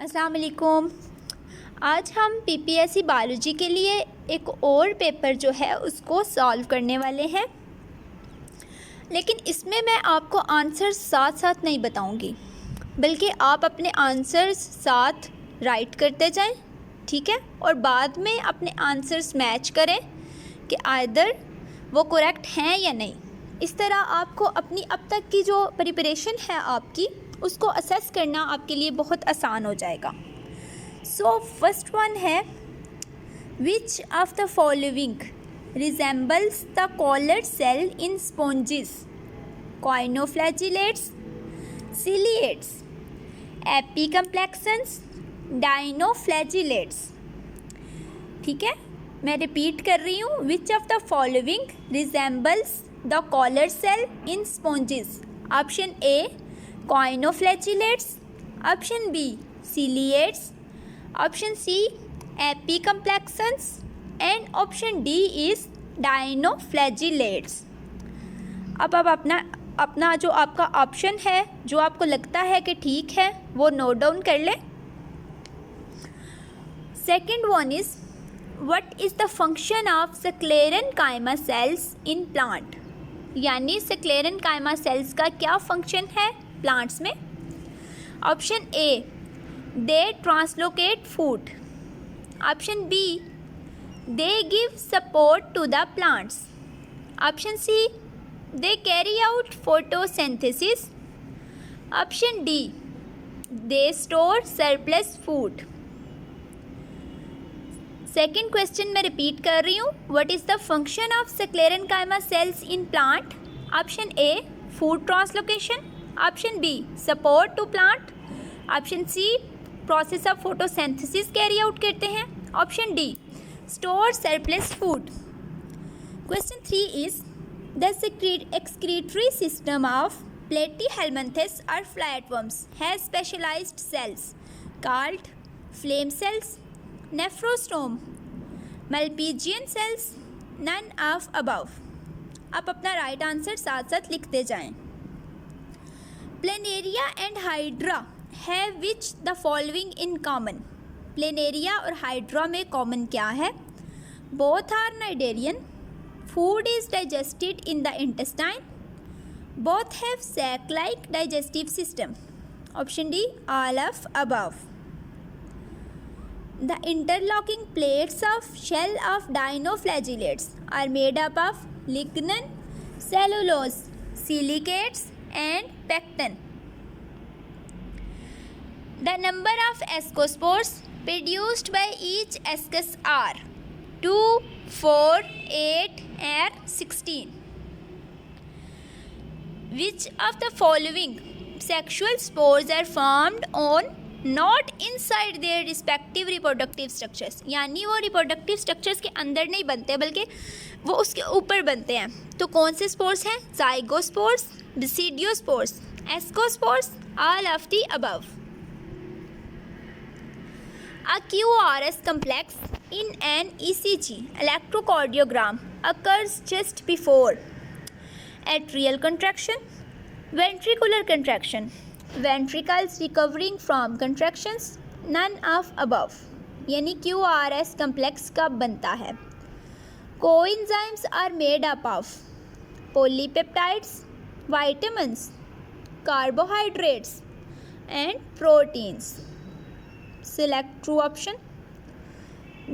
अस्सलाम वालेकुम। आज हम पीपीएससी बायोलॉजी के लिए एक और पेपर जो है उसको सॉल्व करने वाले हैं, लेकिन इसमें मैं आपको आंसर्स साथ साथ नहीं बताऊंगी, बल्कि आप अपने आंसर्स साथ राइट करते जाएं, ठीक है। और बाद में अपने आंसर्स मैच करें कि आइदर वो करेक्ट हैं या नहीं। इस तरह आपको अपनी अब तक की जो प्रिपरेशन है आपकी उसको असेस करना आपके लिए बहुत आसान हो जाएगा। सो फर्स्ट वन है, which of the following resembles the collar cell in sponges? Choanoflagellates, ciliates, apicomplexans, dinoflagellates. ठीक है, मैं रिपीट कर रही हूँ। Which of the following resembles the collar cell in sponges? Option A choanoflagellates, option B ciliates, option C apicomplexans and option D is dinoflagellates. अब अपना जो आपका ऑप्शन है, जो आपको लगता है कि ठीक है, वो नोट डाउन कर लें। Second one is, what is the function of sclerenchyma cells in plant? यानी स्क्लेरेनकाइमा सेल्स का क्या फंक्शन है प्लांट्स में? Option A they translocate food, option B they give support to the plants, option C they carry out photosynthesis, option D they store surplus food. Second question मैं repeat कर रही हूँ। What is the function of sclerenchyma cells in plant? Option A food translocation, option B support to plant, option C process of photosynthesis carry out करते हैं, option D store surplus food. Question 3 is, the excretory system of platyhelminthes or flatworms has specialized cells called flame cells, nephrostrome, Malpighian cells, none of above। आप अपना right answer साथ साथ लिखते जाएं। Planaria and hydra have which the following in common? Planaria और hydra में common क्या है? Both are cnidarian, food is digested in the intestine, both have sac like digestive system, option D all of above. The interlocking plates of shell of dinoflagellates are made up of lignin, cellulose, silicates and pectin. The number of ascospores produced by each ascus are 2, 4, 8 and 16. Which of the following sexual spores are formed on not inside their respective reproductive structures? यानी वो reproductive structures के अंदर नहीं बनते बल्कि वो उसके ऊपर बनते हैं। तो कौन से स्पोर्स हैं? Zygospores, basidiospores, ascospores, all of the above. A QRS complex in an ECG electrocardiogram occurs just before atrial contraction, ventricular contraction, ventricles recovering from contractions, none of above। यानी QRS complex कब बनता है? Coenzymes are made up of polypeptides, vitamins, carbohydrates and proteins. Select true option.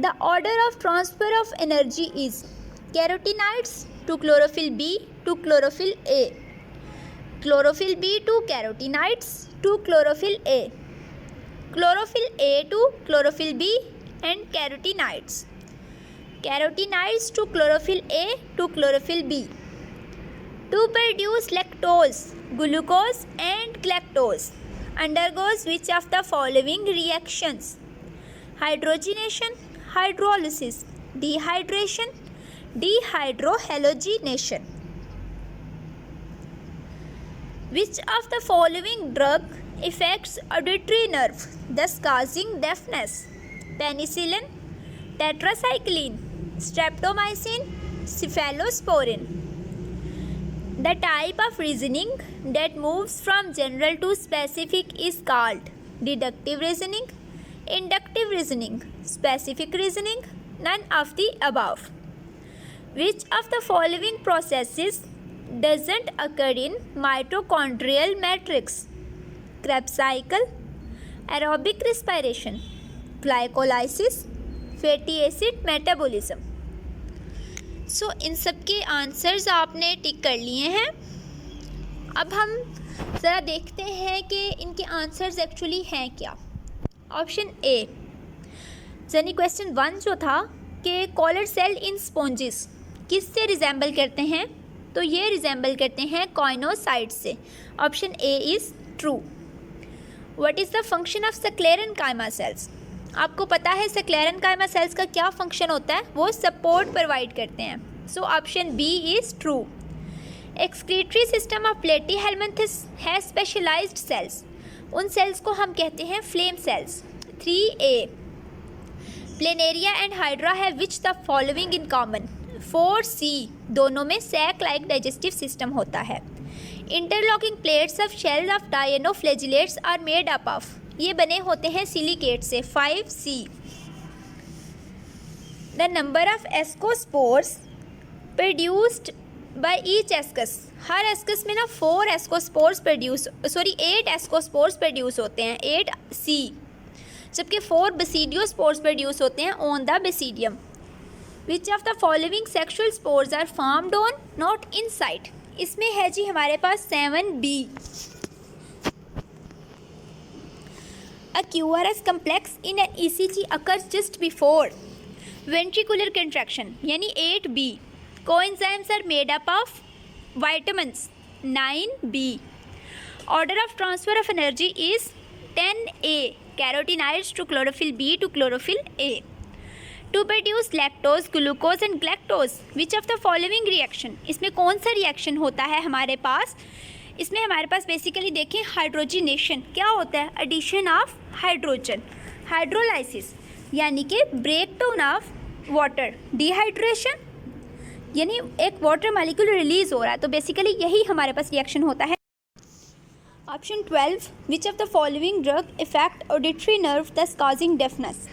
The order of transfer of energy is carotenoids to chlorophyll B to chlorophyll A, chlorophyll B to carotenoids to chlorophyll A, chlorophyll A to chlorophyll B and carotenoids, carotenoids to chlorophyll A to chlorophyll B. To produce lactose, glucose and galactose undergoes which of the following reactions? Hydrogenation, hydrolysis, dehydration, dehydrohalogenation. Which of the following drug affects auditory nerve, thus causing deafness? Penicillin, tetracycline, streptomycin, cephalosporin. The type of reasoning that moves from general to specific is called deductive reasoning, inductive reasoning, specific reasoning, none of the above. Which of the following processes doesn't occur in mitochondrial matrix? Krebs cycle, aerobic respiration, glycolysis, fatty acid metabolism. सो इन सब के answers आपने टिक कर लिए हैं. अब हम ज़रा देखते हैं कि इनके आंसर्स एक्चुअली हैं क्या. ऑप्शन ए, यानी क्वेश्चन 1 जो था कि कॉलर सेल इन स्पॉन्जिस किससे रिजेंबल करते हैं, तो ये रिजेंबल करते हैं कॉइनोसाइट से. Option A is true. What is the function of sclerenchyma cells? आपको पता है स्क्लेरेनकाइमा सेल्स का क्या फंक्शन होता है, वो सपोर्ट प्रोवाइड करते हैं. So option B is true. Excretory system of platyhelminthes है स्पेशलाइज्ड सेल्स. उन सेल्स को हम कहते हैं flame cells. 3A, planaria and hydra है which the following in common. 4C, दोनों में सैक लाइक डाइजेस्टिव सिस्टम होता है. Interlocking plates of shells of dinoflagellates are made up of, ये बने होते हैं सिलिकेट से. 5C, the number of ascospores produced by each ascus. हर एस्कस में ना 8 एस्कोस्पोर्स प्रोड्यूस होते हैं. 8C, जबकि 4 बेसिडियोस्पोर्स प्रोड्यूस होते हैं on the basidium. Which of the following sexual spores are formed on not inside? इसमें है जी हमारे पास 7B. A QRS complex in an ECG occurs just before ventricular contraction, यानी 8B. Coenzymes are made up of vitamins. 9B. Order of transfer of energy is 10A. Carotenoids to chlorophyll B to chlorophyll A. To produce lactose, glucose and galactose, which of the following reaction? इसमें कौन सा reaction होता है हमारे पास? इसमें हमारे पास basically देखें hydrogenation. क्या होता है? Addition of hydrogen. हाइड्रोलाइसिस यानी कि break down of water. Dehydration यानी एक वाटर मॉलिक्यूल रिलीज हो रहा है, तो बेसिकली यही हमारे पास रिएक्शन होता है. Option 12, which of the following drug effect auditory nerve दस कॉजिंग डेफनेस?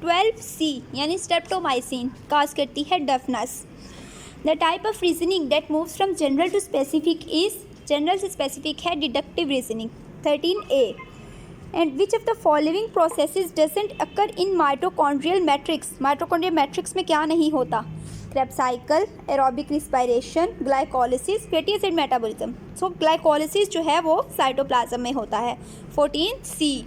12C, यानी स्ट्रेप्टोमाइसिन कॉज करती है deafness. The type of reasoning that moves from general to specific is, general से स्पेसिफिक है deductive reasoning. 13A, and which of the following processes doesn't occur in mitochondrial matrix? Mitochondrial matrix में क्या नहीं होता? Krebs cycle, aerobic respiration, glycolysis, fatty acid metabolism. So glycolysis जो है वो cytoplasm में होता है. 14C.